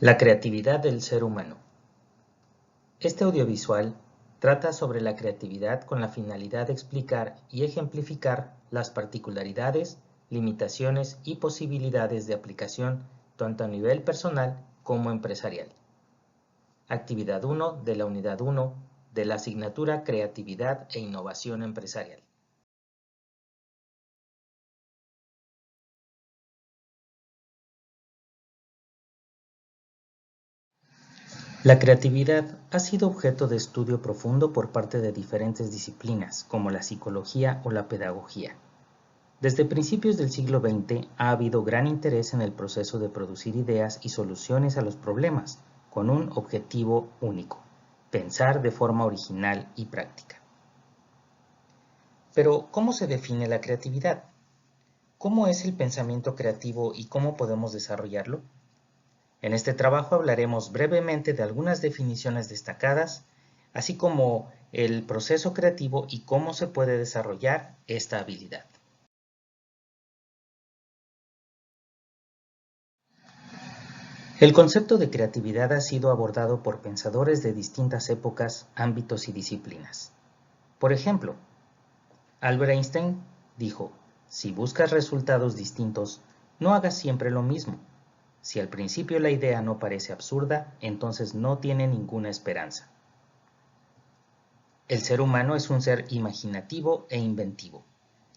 La creatividad del ser humano. Este audiovisual trata sobre la creatividad con la finalidad de explicar y ejemplificar las particularidades, limitaciones y posibilidades de aplicación tanto a nivel personal como empresarial. Actividad 1 de la Unidad 1 de la asignatura Creatividad e Innovación Empresarial. La creatividad ha sido objeto de estudio profundo por parte de diferentes disciplinas, como la psicología o la pedagogía. Desde principios del siglo XX ha habido gran interés en el proceso de producir ideas y soluciones a los problemas, con un objetivo único: pensar de forma original y práctica. Pero, ¿cómo se define la creatividad? ¿Cómo es el pensamiento creativo y cómo podemos desarrollarlo? En este trabajo hablaremos brevemente de algunas definiciones destacadas, así como el proceso creativo y cómo se puede desarrollar esta habilidad. El concepto de creatividad ha sido abordado por pensadores de distintas épocas, ámbitos y disciplinas. Por ejemplo, Albert Einstein dijo: si buscas resultados distintos, no hagas siempre lo mismo. Si al principio la idea no parece absurda, entonces no tiene ninguna esperanza. El ser humano es un ser imaginativo e inventivo.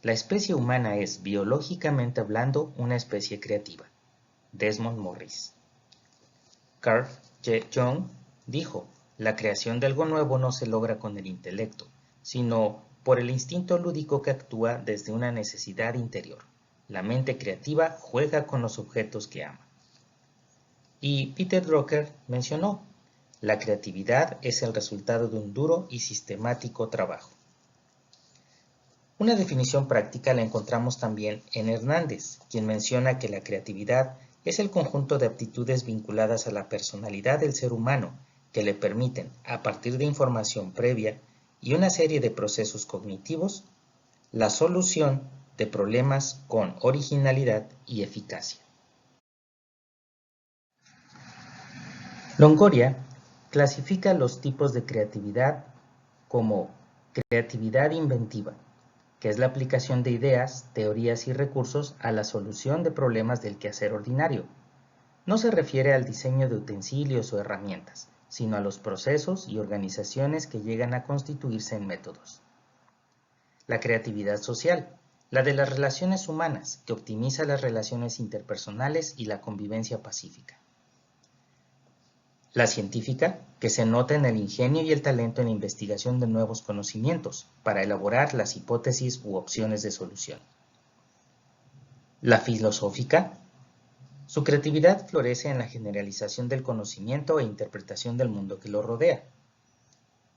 La especie humana es, biológicamente hablando, una especie creativa. Desmond Morris. Carl Jung dijo: la creación de algo nuevo no se logra con el intelecto, sino por el instinto lúdico que actúa desde una necesidad interior. La mente creativa juega con los objetos que ama. Y Peter Drucker mencionó: la creatividad es el resultado de un duro y sistemático trabajo. Una definición práctica la encontramos también en Hernández, quien menciona que la creatividad es el conjunto de aptitudes vinculadas a la personalidad del ser humano que le permiten, a partir de información previa y una serie de procesos cognitivos, la solución de problemas con originalidad y eficacia. Longoria clasifica los tipos de creatividad como creatividad inventiva, que es la aplicación de ideas, teorías y recursos a la solución de problemas del quehacer ordinario. No se refiere al diseño de utensilios o herramientas, sino a los procesos y organizaciones que llegan a constituirse en métodos. La creatividad social, la de las relaciones humanas, que optimiza las relaciones interpersonales y la convivencia pacífica. La científica, que se nota en el ingenio y el talento en la investigación de nuevos conocimientos para elaborar las hipótesis u opciones de solución. La filosófica, su creatividad florece en la generalización del conocimiento e interpretación del mundo que lo rodea.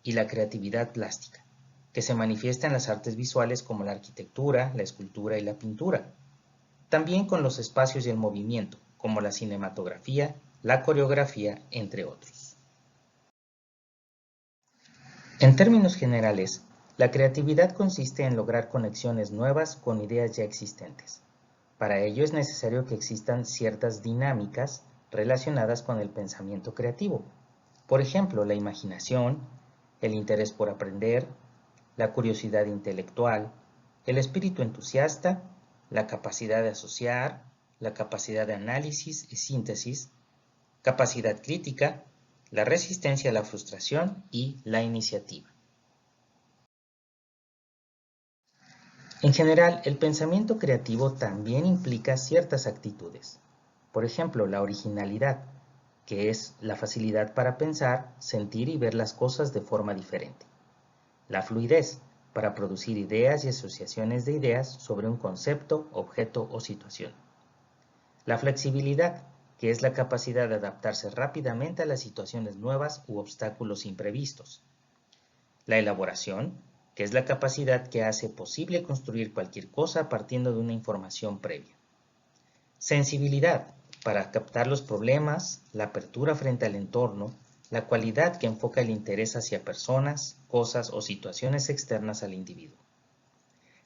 Y la creatividad plástica, que se manifiesta en las artes visuales como la arquitectura, la escultura y la pintura. También con los espacios y el movimiento, como la cinematografía, la coreografía, entre otros. En términos generales, la creatividad consiste en lograr conexiones nuevas con ideas ya existentes. Para ello es necesario que existan ciertas dinámicas relacionadas con el pensamiento creativo. Por ejemplo, la imaginación, el interés por aprender, la curiosidad intelectual, el espíritu entusiasta, la capacidad de asociar, la capacidad de análisis y síntesis, capacidad crítica, la resistencia a la frustración y la iniciativa. En general, el pensamiento creativo también implica ciertas actitudes. Por ejemplo, la originalidad, que es la facilidad para pensar, sentir y ver las cosas de forma diferente. La fluidez, para producir ideas y asociaciones de ideas sobre un concepto, objeto o situación. La flexibilidad, que es la capacidad de adaptarse rápidamente a las situaciones nuevas u obstáculos imprevistos. La elaboración, que es la capacidad que hace posible construir cualquier cosa partiendo de una información previa. Sensibilidad, para captar los problemas, la apertura frente al entorno, la cualidad que enfoca el interés hacia personas, cosas o situaciones externas al individuo.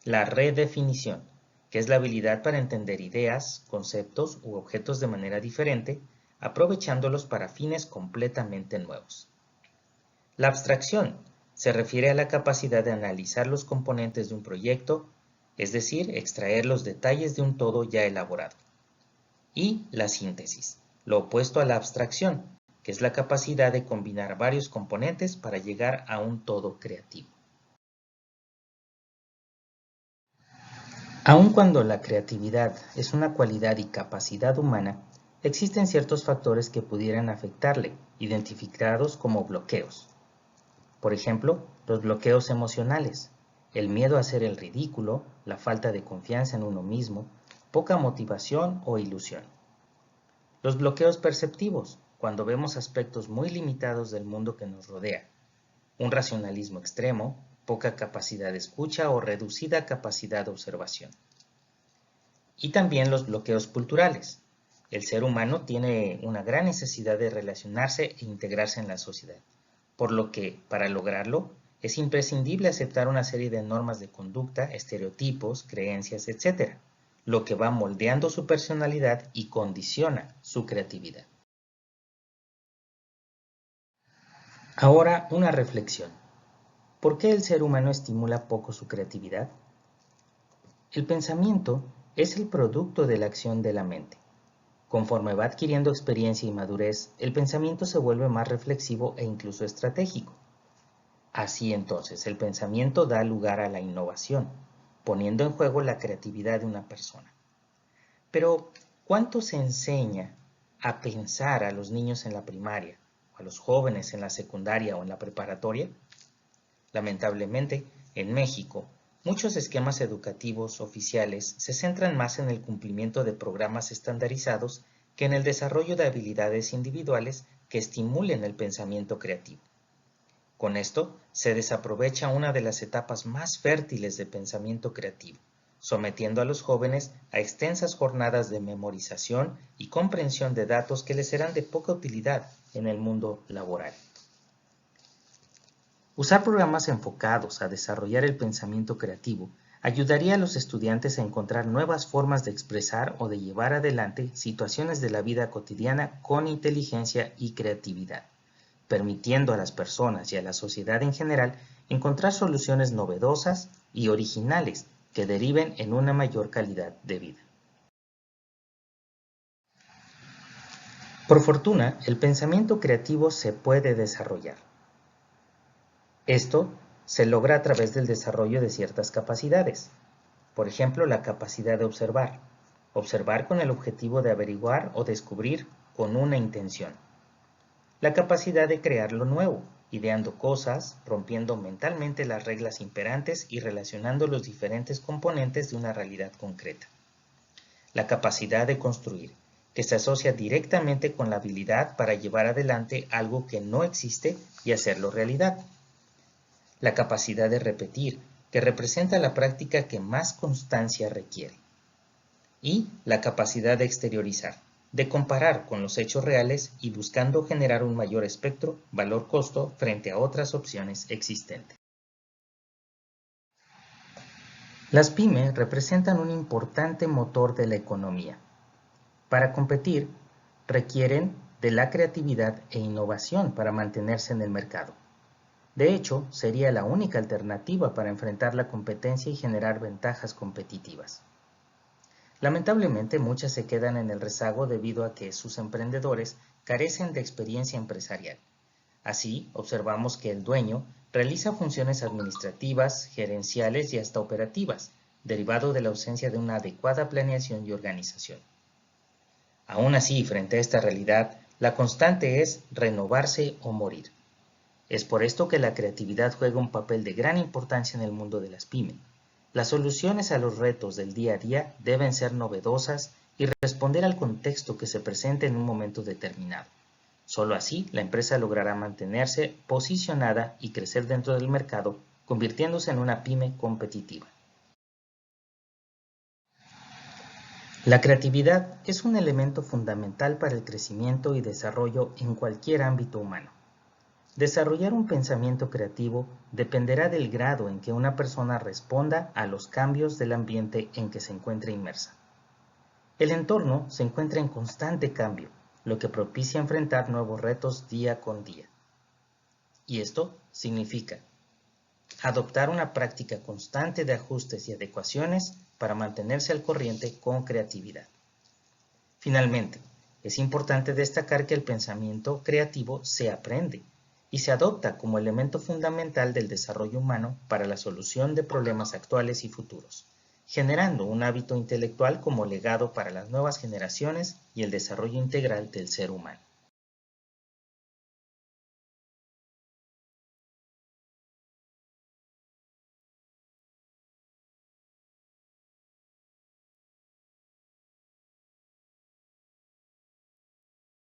La redefinición, que es la habilidad para entender ideas, conceptos u objetos de manera diferente, aprovechándolos para fines completamente nuevos. La abstracción se refiere a la capacidad de analizar los componentes de un proyecto, es decir, extraer los detalles de un todo ya elaborado. Y la síntesis, lo opuesto a la abstracción, que es la capacidad de combinar varios componentes para llegar a un todo creativo. Aun cuando la creatividad es una cualidad y capacidad humana, existen ciertos factores que pudieran afectarle, identificados como bloqueos. Por ejemplo, los bloqueos emocionales, el miedo a hacer el ridículo, la falta de confianza en uno mismo, poca motivación o ilusión. Los bloqueos perceptivos, cuando vemos aspectos muy limitados del mundo que nos rodea, un racionalismo extremo, poca capacidad de escucha o reducida capacidad de observación. Y también los bloqueos culturales. El ser humano tiene una gran necesidad de relacionarse e integrarse en la sociedad, por lo que, para lograrlo, es imprescindible aceptar una serie de normas de conducta, estereotipos, creencias, etc., lo que va moldeando su personalidad y condiciona su creatividad. Ahora, una reflexión. ¿Por qué el ser humano estimula poco su creatividad? El pensamiento es el producto de la acción de la mente. Conforme va adquiriendo experiencia y madurez, el pensamiento se vuelve más reflexivo e incluso estratégico. Así entonces, el pensamiento da lugar a la innovación, poniendo en juego la creatividad de una persona. Pero, ¿cuánto se enseña a pensar a los niños en la primaria, o a los jóvenes en la secundaria o en la preparatoria? Lamentablemente, en México, muchos esquemas educativos oficiales se centran más en el cumplimiento de programas estandarizados que en el desarrollo de habilidades individuales que estimulen el pensamiento creativo. Con esto, se desaprovecha una de las etapas más fértiles de pensamiento creativo, sometiendo a los jóvenes a extensas jornadas de memorización y comprensión de datos que les serán de poca utilidad en el mundo laboral. Usar programas enfocados a desarrollar el pensamiento creativo ayudaría a los estudiantes a encontrar nuevas formas de expresar o de llevar adelante situaciones de la vida cotidiana con inteligencia y creatividad, permitiendo a las personas y a la sociedad en general encontrar soluciones novedosas y originales que deriven en una mayor calidad de vida. Por fortuna, el pensamiento creativo se puede desarrollar. Esto se logra a través del desarrollo de ciertas capacidades. Por ejemplo, la capacidad de observar. Observar con el objetivo de averiguar o descubrir con una intención. La capacidad de crear lo nuevo, ideando cosas, rompiendo mentalmente las reglas imperantes y relacionando los diferentes componentes de una realidad concreta. La capacidad de construir, que se asocia directamente con la habilidad para llevar adelante algo que no existe y hacerlo realidad. La capacidad de repetir, que representa la práctica que más constancia requiere. Y la capacidad de exteriorizar, de comparar con los hechos reales y buscando generar un mayor espectro, valor-costo frente a otras opciones existentes. Las pymes representan un importante motor de la economía. Para competir, requieren de la creatividad e innovación para mantenerse en el mercado. De hecho, sería la única alternativa para enfrentar la competencia y generar ventajas competitivas. Lamentablemente, muchas se quedan en el rezago debido a que sus emprendedores carecen de experiencia empresarial. Así, observamos que el dueño realiza funciones administrativas, gerenciales y hasta operativas, derivado de la ausencia de una adecuada planeación y organización. Aún así, frente a esta realidad, la constante es renovarse o morir. Es por esto que la creatividad juega un papel de gran importancia en el mundo de las pymes. Las soluciones a los retos del día a día deben ser novedosas y responder al contexto que se presente en un momento determinado. Solo así, la empresa logrará mantenerse posicionada y crecer dentro del mercado, convirtiéndose en una pyme competitiva. La creatividad es un elemento fundamental para el crecimiento y desarrollo en cualquier ámbito humano. Desarrollar un pensamiento creativo dependerá del grado en que una persona responda a los cambios del ambiente en que se encuentra inmersa. El entorno se encuentra en constante cambio, lo que propicia enfrentar nuevos retos día con día. Y esto significa adoptar una práctica constante de ajustes y adecuaciones para mantenerse al corriente con creatividad. Finalmente, es importante destacar que el pensamiento creativo se aprende y se adopta como elemento fundamental del desarrollo humano para la solución de problemas actuales y futuros, generando un hábito intelectual como legado para las nuevas generaciones y el desarrollo integral del ser humano.